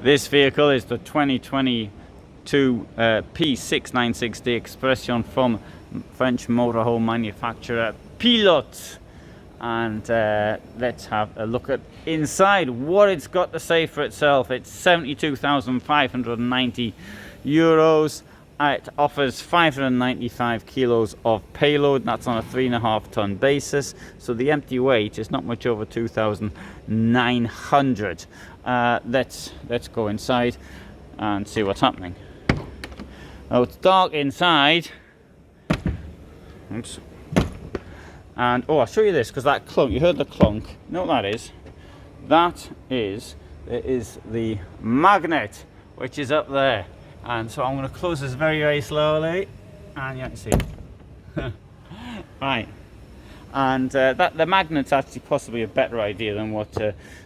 This vehicle is the 2022 P696D Expression from French motorhome manufacturer Pilote. And let's have a look at inside what it's got to say for itself. It's 72,590 euros. It offers 595 kilos of payload. That's on a 3.5 ton basis. So the empty weight is not much over 2,900. Let's go inside and see what's happening. Now it's dark inside. Oops. And oh, I'll show you this because that clunk, you heard the clunk. You know what that is? That is, it is the magnet which is up there. And so I'm going to close this very, very slowly, and you can see it. Right. And that the magnet's actually possibly a better idea than what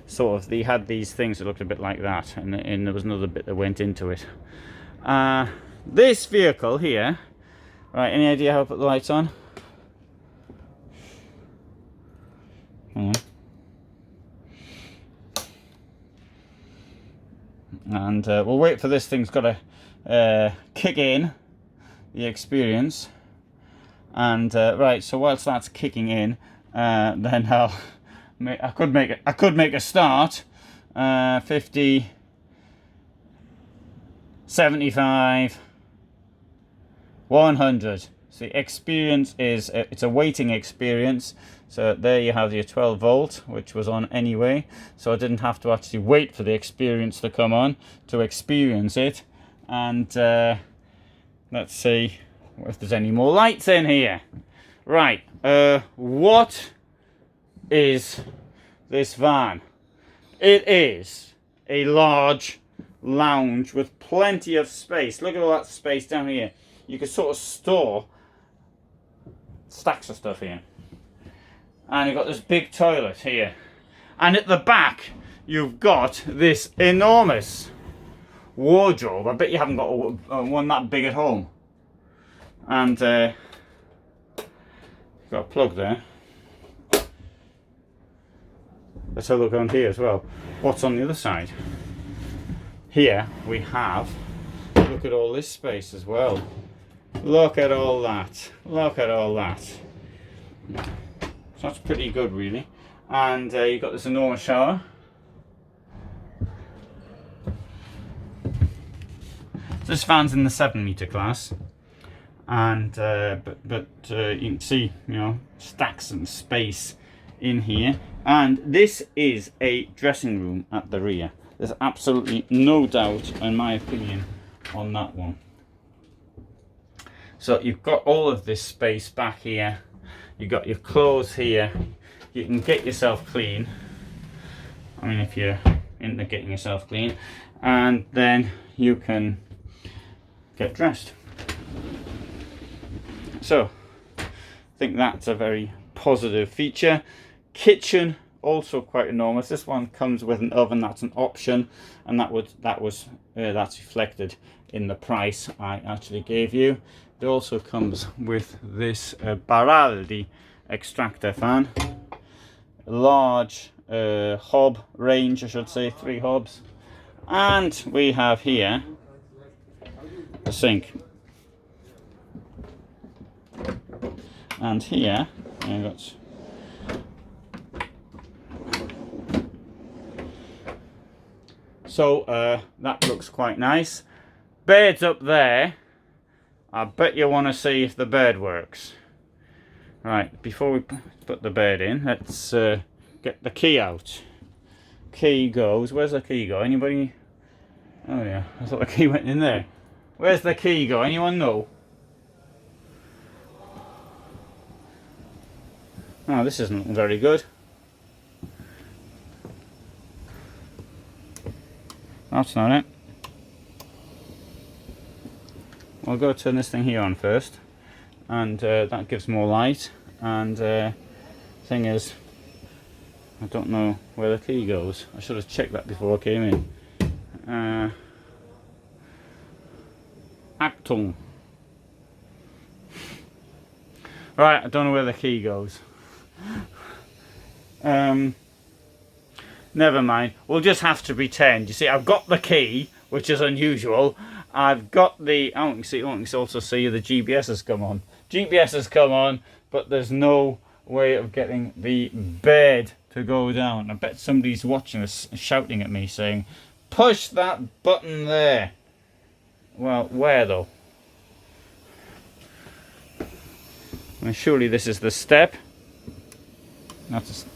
sort of, they had these things that looked a bit like that, and there was another bit that went into it. This vehicle here, right, any idea how to put the lights on? And we'll wait for this thing's got to kick in the experience. And right, so whilst that's kicking in, then I could make a start. 50, 75, 100. So the experience is it's a waiting experience. So there you have your 12 volt, which was on anyway. So I didn't have to actually wait for the experience to come on to experience it. And let's see if there's any more lights in here. Right, what is this van? It is a large lounge with plenty of space. Look at all that space down here. You can sort of store stacks of stuff here. And you've got this big toilet here. And at the back, you've got this enormous wardrobe. I bet you haven't got one that big at home. And you've got a plug there. Let's have a look on here as well. What's on the other side? Here we have, look at all this space as well. Look at all that. Look at all that. So that's pretty good, really. And you've got this enormous shower. This van's in the 7-meter class, and but you can see, you know, stacks and space in here. And this is a dressing room at the rear. There's absolutely no doubt, in my opinion, on that one. So you've got all of this space back here. You've got your clothes here. You can get yourself clean. I mean, if you're into getting yourself clean, and then you can get dressed. So I think that's a very positive feature. Kitchen also quite enormous. This one comes with an oven. That's an option, and that's reflected in the price I actually gave you. It also comes with this Baraldi extractor fan, large hob range, I should say, 3 hobs, and we have here a sink, and here I've got so that looks quite nice. Bed's up there. I bet you want to see if the bed works. Right, before we put the bed in, let's get the key out. Key goes, where's the key go? Anybody? Oh yeah, I thought the key went in there. Where's the key go? Anyone know? Oh, this isn't looking very good. That's not it. I'll go turn this thing here on first, and that gives more light. And thing is, I don't know where the key goes. I should have checked that before I came in. Achtung. Right, I don't know where the key goes. never mind. We'll just have to pretend. You see, I've got the key, which is unusual. I've got the, oh, you can also see the GPS has come on. GPS has come on, but there's no way of getting the bed to go down. I bet somebody's watching us shouting at me saying, push that button there. Well, where though? I mean, surely this is the step. That's a,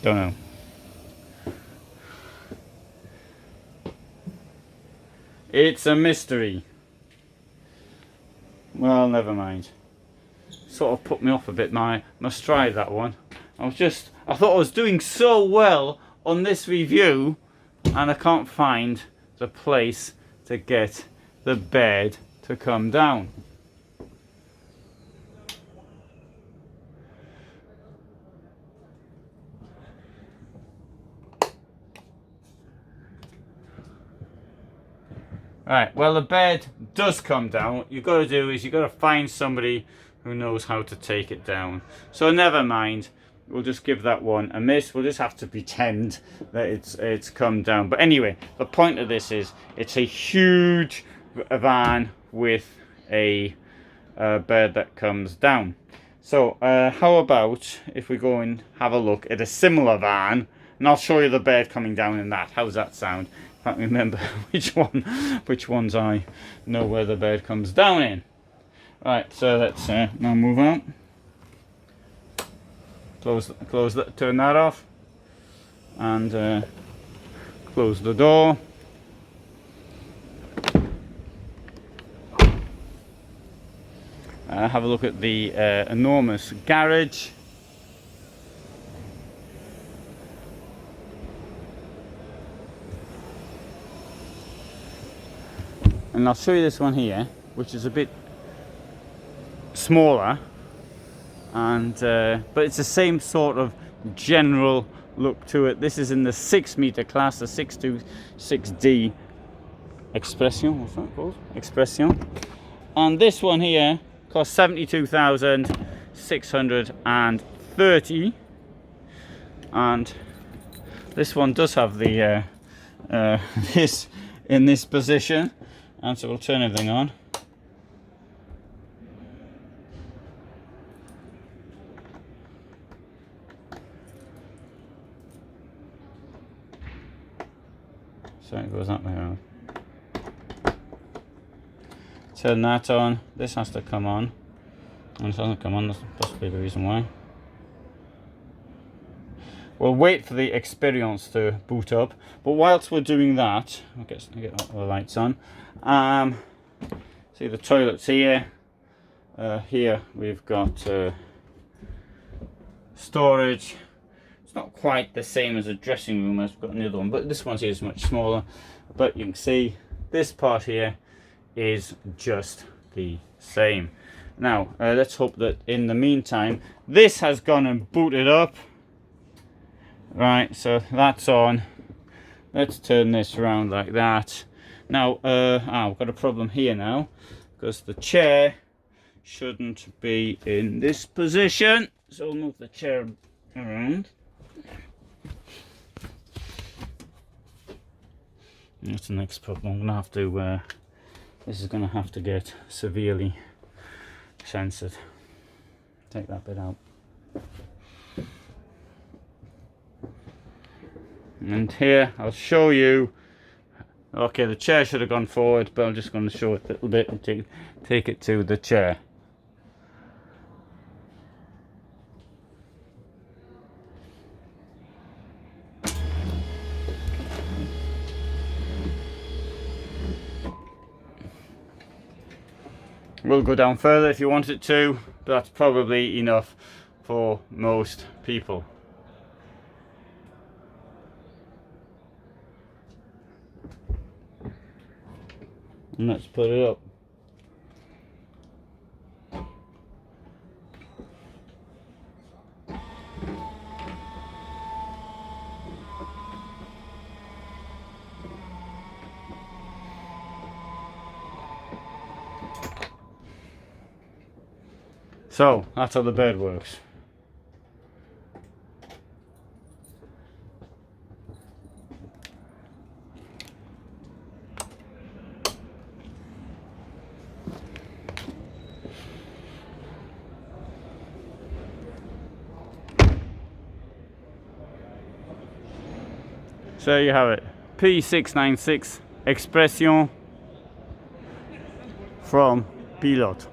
don't know. It's a mystery. Well, never mind. Sort of put me off a bit. Must try that one. I thought I was doing so well on this review, and I can't find the place to get the bed to come down. Right, well, the bed does come down. What you've got to do is you've got to find somebody who knows how to take it down. So never mind. We'll just give that one a miss. We'll just have to pretend that it's come down. But anyway, the point of this is it's a huge van with a bed that comes down. So how about if we go and have a look at a similar van, and I'll show you the bed coming down in that. How's that sound? I can't remember which ones I know where the bed comes down in. Right, so let's now move on. Turn that off, and close the door. Have a look at the enormous garage. And I'll show you this one here, which is a bit smaller, and but it's the same sort of general look to it. This is in the 6 meter class, the 626D Expression. What's that called? Expression. And this one here costs 72,630, and this one does have the this in this position. And so we'll turn everything on. So it goes that way around. Turn that on. This has to come on. And it doesn't come on, that's possibly the reason why. We'll wait for the experience to boot up. But whilst we're doing that, I'll get all the lights on. See the toilets here. Here we've got storage. It's not quite the same as a dressing room as we've got another one, but this one here is much smaller. But you can see this part here is just the same. Now let's hope that in the meantime this has gone and booted up. Right, so that's on. Let's turn this around like that. Now, we've got a problem here now, because the chair shouldn't be in this position. So we'll move the chair around. That's the next problem. I'm going to have to, this is going to have to get severely censored. Take that bit out. And here I'll show you. Okay, the chair should have gone forward, but I'm just going to show it a little bit and take it to the chair. We'll go down further if you want it to, but that's probably enough for most people. And let's put it up. So that's how the bed works. So there you have it, P696 Expression from Pilote.